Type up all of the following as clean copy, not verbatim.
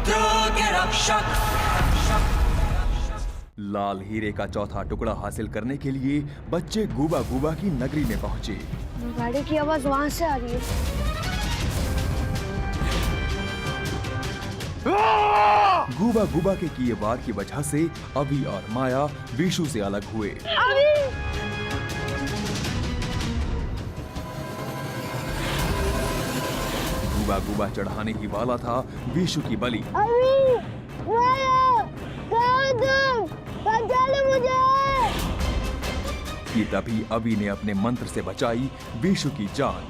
पुत्रों के रक्षक। लाल हीरे का चौथा टुकड़ा हासिल करने के लिए बच्चे गूबा गूबा की नगरी में पहुंचे। गाड़ी की आवाज वहां से आ रही है। गूबा गूबा के किए वार की वजह से अभी और माया विशु से अलग हुए। गूबा गूबा चढ़ाने ही वाला था विशु की बलि। कि तभी अभी ने अपने मंत्र से बचाई विशु की जान।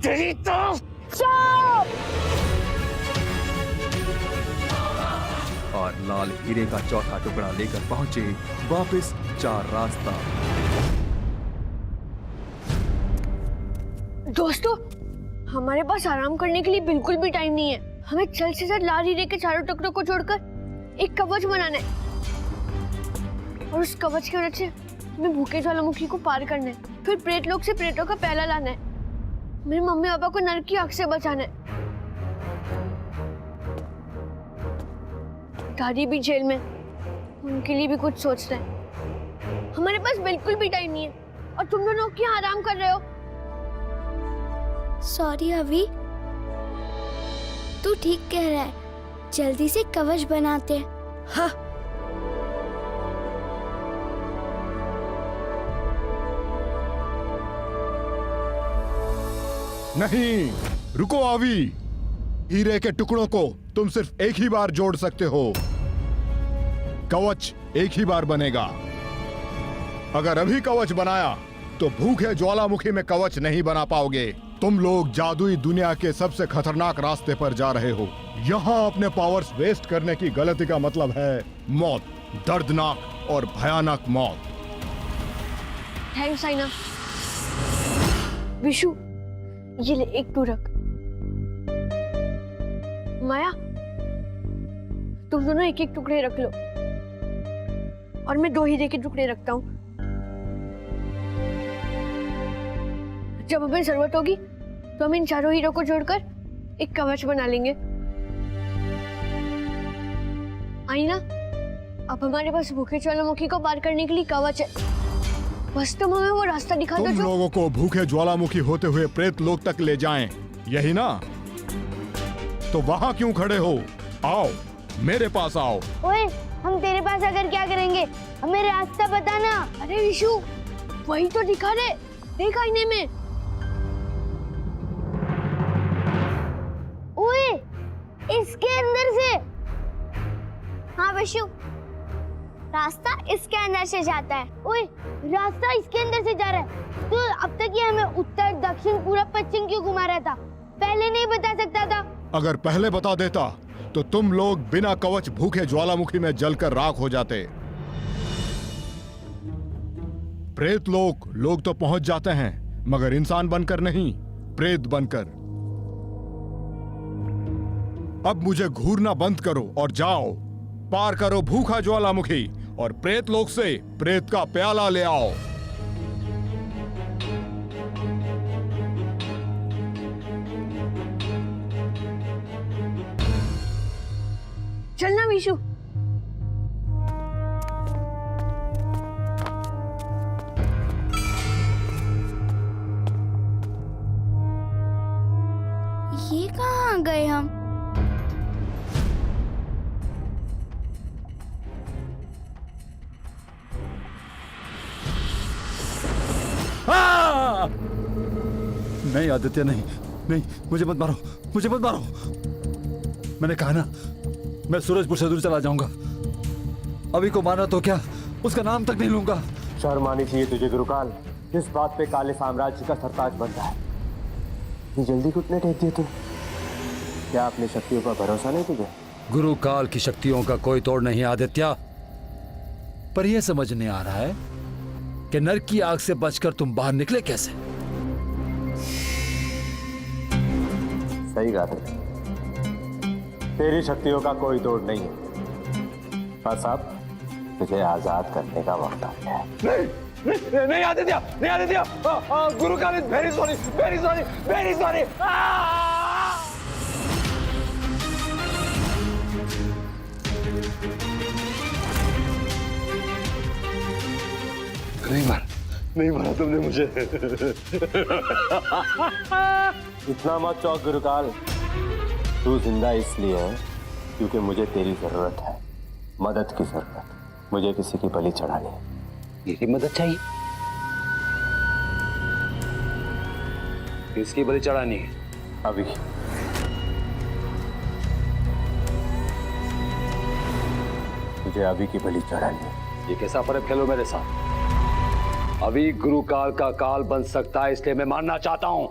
तेरी तो और लाल हीरे का चौथा टुकड़ा लेकर पहुंचे वापस चार रास्ता। दोस्तों, हमारे पास आराम करने के लिए बिल्कुल भी टाइम नहीं है। हमें जल्द से जल्द लाल हीरे के चारों टुकड़ों को जोड़कर एक कवच बनाना है और उस कवच की मदद से हमें भूखे ज्वालामुखी को पार करना है। फिर प्रेत लोक से प्रेतों का प्याला लाना है। मेरे मम्मी पापा को नरक की आग से बचाना है। दादी भी जेल में, उनके लिए भी कुछ सोचना है। हमारे पास बिल्कुल भी टाइम नहीं है और तुम दोनों क्या आराम कर रहे हो? सॉरी अभी, तू ठीक कह रहा है, जल्दी से कवच बनाते हैं। हाँ। नहीं, रुको आवी। हीरे के टुकड़ों को तुम सिर्फ एक ही बार जोड़ सकते हो। कवच एक ही बार बनेगा। अगर अभी कवच बनाया तो भूखे ज्वालामुखी में कवच नहीं बना पाओगे। तुम लोग जादुई दुनिया के सबसे खतरनाक रास्ते पर जा रहे हो। यहाँ अपने पावर्स वेस्ट करने की गलती का मतलब है मौत, दर्दनाक और भयानक मौत। थैंक्स आइना। विशु, ये ले एक तू रख। माया, तुम दोनों एक एक टुकड़े रख लो और मैं 2 हीरे के टुकड़े रखता हूँ। जब हमें जरूरत होगी तो हम इन चारों हीरों को जोड़कर एक कवच बना लेंगे। आईना, अब हमारे पास भूखे ज्वालामुखी को पार करने के लिए कवच है। बस तुम हमें वो रास्ता दिखा दो तुम जो लोगों को भूखे ज्वालामुखी होते हुए प्रेत लोक तक ले जाएं, यही ना? तो वहाँ क्यों खड़े हो? आओ, मेरे पास आओ। ओए, हम तेरे पास आकर क्या करेंगे? हमें रास्ता बताना। अरे विशु, वही तो दिखा रहे, देख आईने में। ओए, इसके अंदर से। हाँ विशु, रास्ता इसके अंदर से जाता है। ओए, रास्ता इसके अंदर से जा रहा है। तो अब तक ये हमें उत्तर, दक्षिण, पूरब, पश्चिम क्यों घुमा रहा था? पहले नहीं बता सकता था? अगर पहले बता देता तो तुम लोग बिना कवच भूखे ज्वालामुखी में जलकर राख हो जाते। प्रेत लोग तो पहुंच जाते हैं, मगर इंसान बनकर नहीं, प्रेत बनकर। अब मुझे घूरना बंद करो और जाओ, पार करो भूखा ज्वालामुखी और प्रेत लोक से प्रेत का प्याला ले आओ। चलना विशु। ये कहाँ गए हम? नहीं आदित्य, नहीं नहीं, मुझे मत मारो, मुझे मत मारो। मैंने कहा ना, मैं सूरजपुर से दूर चला जाऊंगा। अभी को मारा तो क्या, उसका नाम तक नहीं लूंगा। शर्म आनी चाहिए तुझे गुरुकाल, किस बात पे काले साम्राज्य का सरताज बन रहा है। इतनी जल्दी घुटने टेक दिए तुम? क्या अपनी शक्तियों का भरोसा नहीं तुझे? गुरु काल की शक्तियों का कोई तोड़ नहीं आदित्य, पर यह समझ नहीं आ रहा है कि नरक की आग से बचकर तुम बाहर निकले कैसे। सही बात है, तेरी शक्तियों का कोई तोड़ नहीं है। बस अब तुझे आजाद करने का वक्त आ गया है। नहीं, नहीं आदित्य, नहीं आदित्य, गुरु काल is very sorry, very sorry, very sorry. नहीं मारा तुमने मुझे। इतना मत चौक गुरुकाल। तू जिंदा इसलिए है क्योंकि मुझे तेरी जरूरत है, मदद की जरूरत। मुझे किसी की बलि चढ़ानी है। मेरी मदद चाहिए? किसकी बलि चढ़ानी है? अभी मुझे अभी की बलि चढ़ानी है। ये कैसा फर्क खेलो मेरे साथ? अभी गुरु काल का काल बन सकता है, इसलिए मैं मानना चाहता हूं।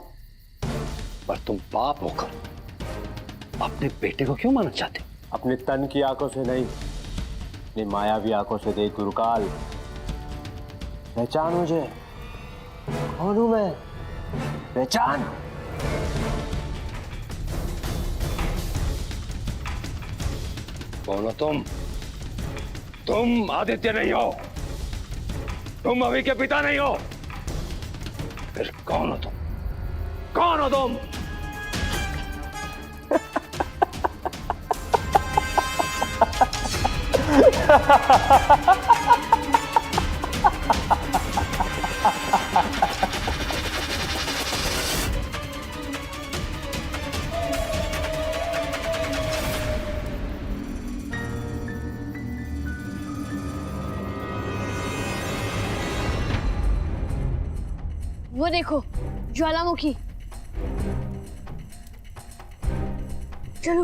पर तुम बाप होकर अपने बेटे को क्यों मानना चाहते हो? अपने तन की आंखों से नहीं, अपनी मायावी आंखों से देख गुरुकाल। पहचान मुझे, कौन हूं मैं? पहचान। कौन हो तुम? तुम आदित्य नहीं हो, तुम अभी के पिता नहीं हो। फिर कौन हो तुम? कौन हो तुम? वो देखो ज्वालामुखी। चलो।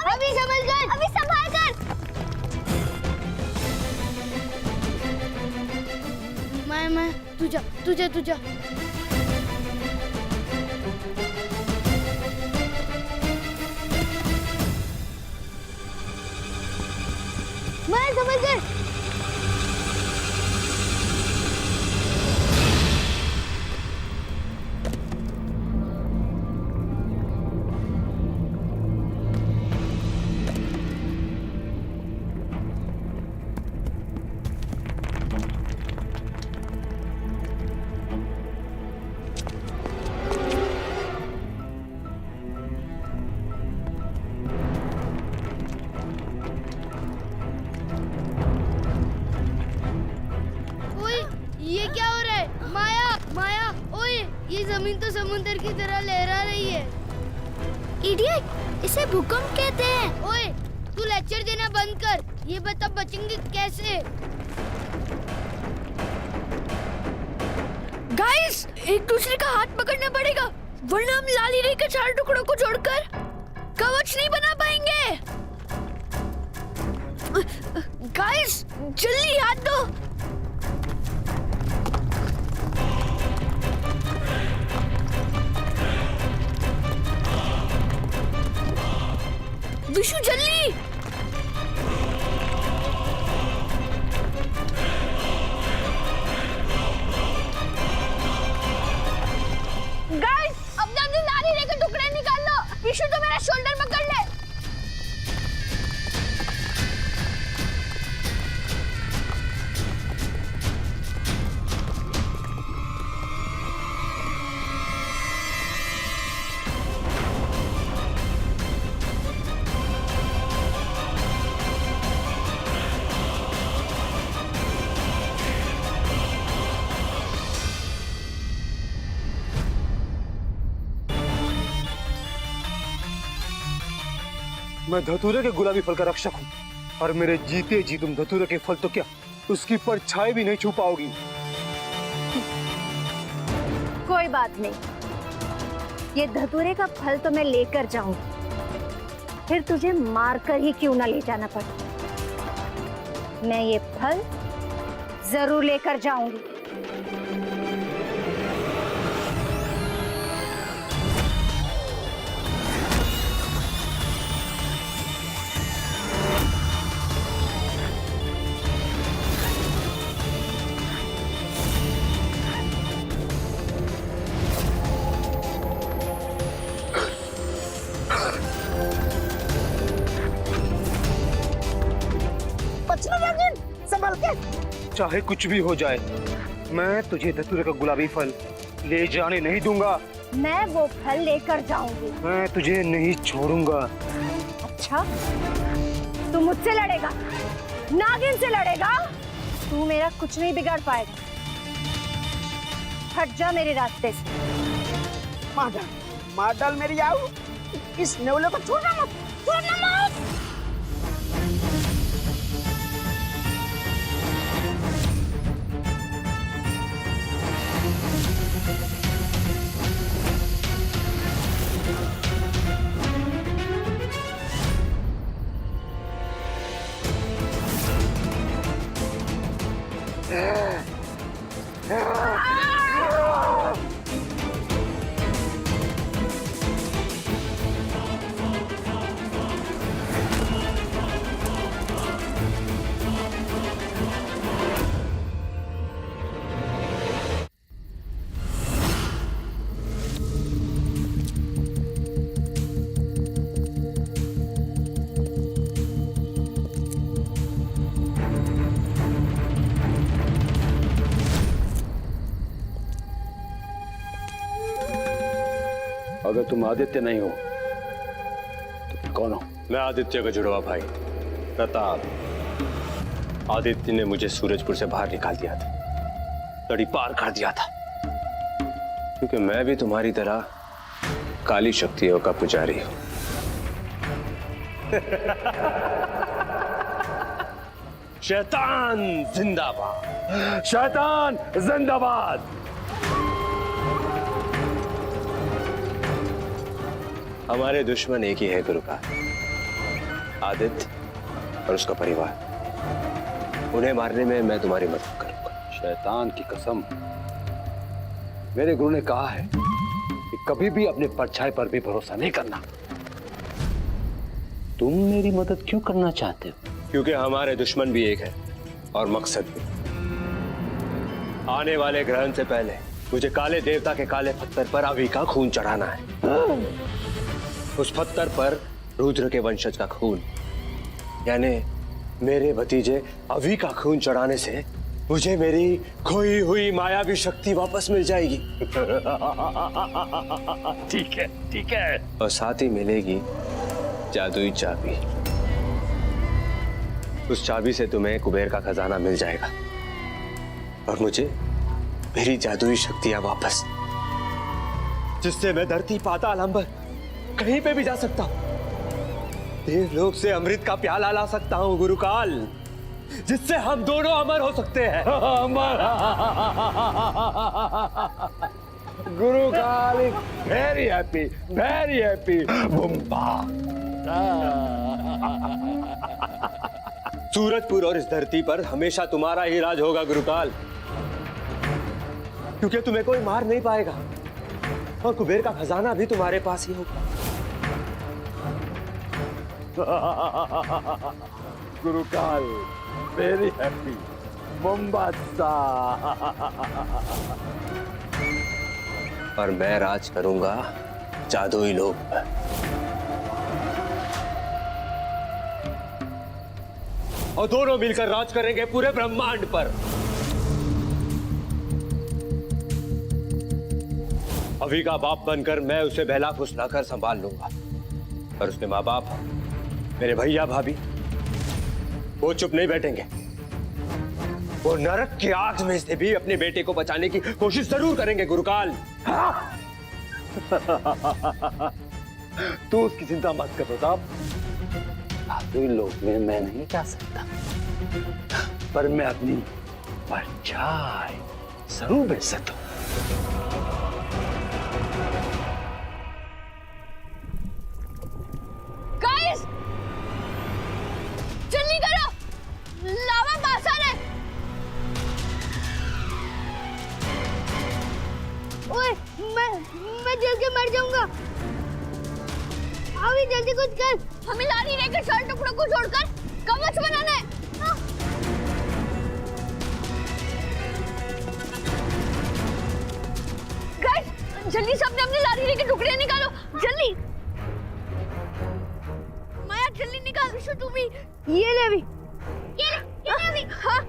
अभी संभल कर, अभी संभाल कर। मैं तुझे मैं संभल कर। ये क्या हो रहा है? माया, ओए, ये जमीन तो समुद्र की तरह लहरा रही है। इडियट, इसे भूकंप कहते हैं। ओए, तू लेक्चर देना बंद कर। ये बता बचेंगे कैसे? गाइस, एक दूसरे का हाथ पकड़ना पड़ेगा, वरना हम लाल हीरे के 4 टुकड़ों को जोड़कर कवच नहीं बना पाएंगे। गाइस, जल्दी हाथ दो। विशु जल्दी। गाइस, अपने लाल हीरे के टुकड़े निकाल लो। विशु तो मेरा शोल्डर पकड़ ले। मैं धतूरे के गुलाबी फल का रक्षक हूँ, और मेरे जीते जी तुम धतूरे के फल तो क्या, उसकी परछाई भी नहीं छू पाओगी। कोई बात नहीं, ये धतूरे का फल तो मैं लेकर जाऊंगी, फिर तुझे मारकर ही क्यों ना ले जाना पड़े। मैं ये फल जरूर लेकर जाऊंगी। चाहे कुछ भी हो जाए, मैं तुझे धतूरे का गुलाबी फल ले जाने नहीं दूंगा। मैं वो फल लेकर जाऊंगी। मैं तुझे नहीं छोड़ूंगा। अच्छा, तू मुझसे लड़ेगा, नागिन से लड़ेगा? तू मेरा कुछ नहीं बिगाड़ पाएगा। हट जा मेरे रास्ते से। मार डाल मेरी आऊ। इस नेवले को छोड़ना मत, छोड़ना मत। अगर तुम आदित्य नहीं हो तो फिर कौन हो? मैं आदित्य का जुड़वा भाई प्रताप। आदित्य ने मुझे सूरजपुर से बाहर निकाल दिया था, तड़ी पार कर दिया था, क्योंकि मैं भी तुम्हारी तरह काली शक्तियों का पुजारी हूं। शैतान जिंदाबाद, शैतान जिंदाबाद। हमारे दुश्मन एक ही है गुरुकाल, आदित्य और उसका परिवार। उन्हें मारने में मैं तुम्हारी मदद करूंगा। शैतान की कसम, मेरे गुरु ने कहा है कि कभी भी अपने परछाई पर भी भरोसा नहीं करना। तुम मेरी मदद क्यों करना चाहते हो? क्योंकि हमारे दुश्मन भी एक है और मकसद भी। आने वाले ग्रहण से पहले मुझे काले देवता के काले पत्थर पर अभी का खून चढ़ाना है। उस पत्थर पर रुद्र के वंशज का खून, यानी मेरे भतीजे अभी का खून चढ़ाने से मुझे मेरी खोई हुई मायावी शक्ति वापस मिल जाएगी। ठीक है, ठीक है। और साथ ही मिलेगी जादुई चाबी। उस चाबी से तुम्हें कुबेर का खजाना मिल जाएगा और मुझे मेरी जादुई शक्तियां वापस, जिससे मैं धरती पाताल अंबर कहीं पे भी जा सकता हूं। देवलोक से अमृत का प्याला ला सकता हूं गुरुकाल, जिससे हम दोनों अमर हो सकते हैं। अमर। गुरुकाल is very happy, very happy. Bumba. Surajpur और इस धरती पर हमेशा तुम्हारा ही राज होगा गुरुकाल, क्योंकि तुम्हें कोई मार नहीं पाएगा और कुबेर का खजाना भी तुम्हारे पास ही होगा। गुरुकाल वेरी हैप्पी। मुंबासा। और मैं राज करूंगा जादुई लोक पर। और दोनों मिलकर राज करेंगे पूरे ब्रह्मांड पर। अभी का बाप बनकर मैं उसे बहला फुसलाकर संभाल लूंगा, और उसके माँ बाप, मेरे भैया भाभी, वो चुप नहीं बैठेंगे। वो नरक की आग में से भी अपने बेटे को बचाने की कोशिश जरूर करेंगे गुरुकाल। तू उसकी चिंता मत कर प्रताप। जादुई लोक में मैं नहीं जा सकता, पर मैं अपनी परछाई जरूर बेच सकता हूं। गाइस, जल्दी करो, लावा बासन है। ओए, मैं जल के मर जाऊंगा। अभी जल्दी कुछ कर। हमें लारी लेकर 4 टुकड़ों को जोड़कर कवच बनाना है। हाँ। गाइस, जल्दी से अपने लारी लेकर टुकड़े निकालो, जल्दी। माया जल्दी निकाल। विशु तू भी। ये ले अभी। ये ले अभी। हाँ।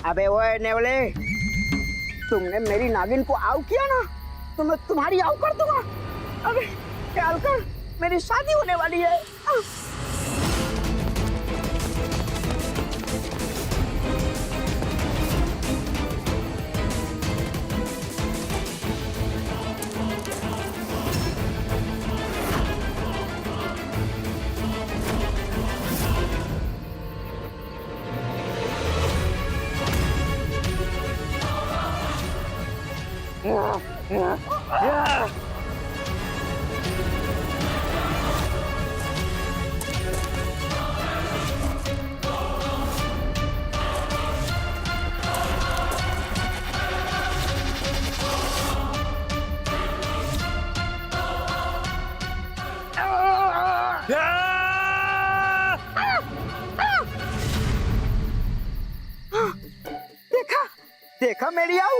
अबे ओए नेवले, तुमने मेरी नागिन को आउ किया ना, तो मैं तुम्हारी आउ कर दूंगा। अबे ख्याल कर, मेरी शादी होने वाली है। देखा मेरी आऊ,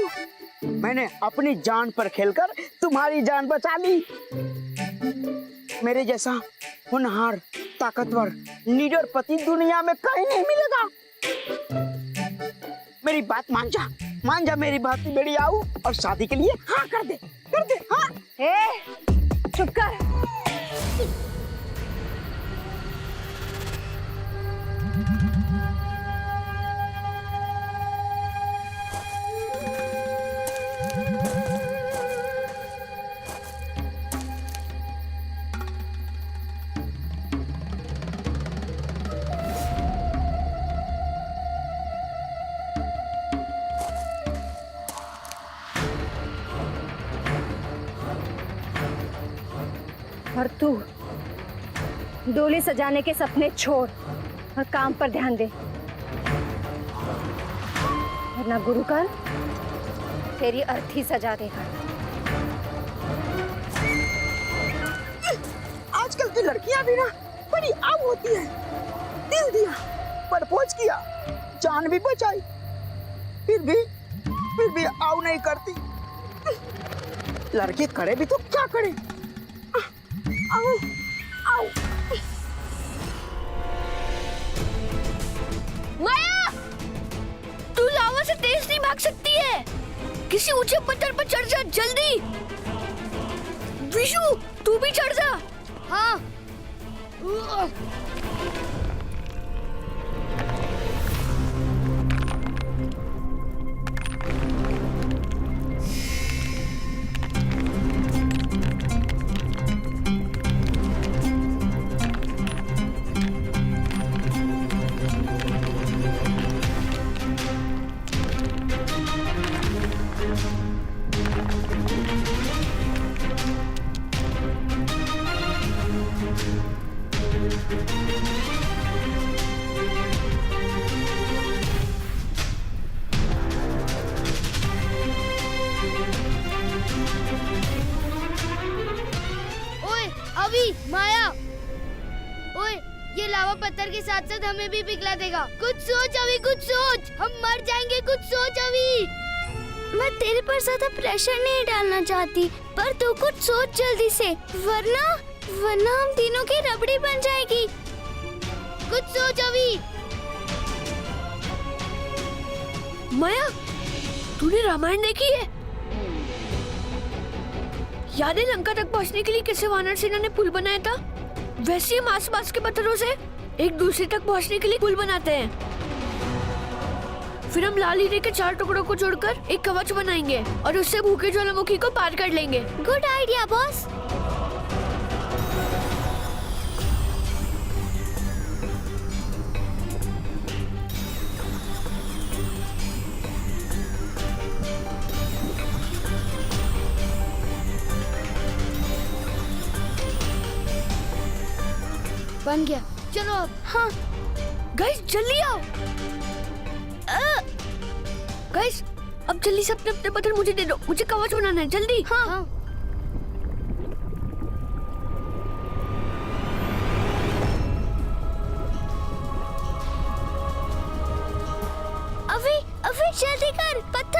मैंने अपनी जान पर खेलकर तुम्हारी जान बचा ली। मेरे जैसा होनहार, ताकतवर, लीडर पति दुनिया में कहीं नहीं मिलेगा। मेरी बात मान जा मेरी बात मेरी आऊ, और शादी के लिए हाँ कर दे हाँ। चुप कर। और तू डोली सजाने के सपने छोड़ और काम पर ध्यान दे, वरना गुरुकर तेरी अर्थी सजा देगा। आजकल की लड़कियां भी ना बड़ी आऊ होती है। दिल दिया, प्रपोज किया, जान भी बचाई, फिर भी आऊ नहीं करती। लड़के करे भी तो क्या करे। आओ, आओ। माया, तू लावा से तेज नहीं भाग सकती है। किसी ऊंचे पत्थर पर चढ़ जा जल्दी। विशु, तू भी चढ़ जा। हाँ। माया, ओए, ये लावा पत्थर के साथ साथ हमें भी पिघला देगा। कुछ सोच अभी, कुछ सोच, हम मर जाएंगे। कुछ सोच अभी। मैं तेरे पर ज्यादा प्रेशर नहीं डालना चाहती, पर तू कुछ सोच जल्दी से, वरना हम तीनों की रबड़ी बन जाएगी। कुछ सोच अभी। माया, तूने रामायण देखी है? याद है लंका तक पहुंचने के लिए कैसे वानर सेना ने पुल बनाया था? वैसे हम आसपास के पत्थरों से एक दूसरे तक पहुंचने के लिए पुल बनाते हैं। फिर हम लाल हीरे के 4 टुकड़ों को जोड़कर एक कवच बनाएंगे और उससे भूखे ज्वालामुखी को पार कर लेंगे। Good idea boss. बन गया, चलो अब। हाँ गाइस, जल्दी आओ। गाइस, अब जल्दी से अपने अपने पत्थर मुझे दे दो। मुझे कवच बनाना है, जल्दी। हाँ। अभी जल्दी कर, पत्थर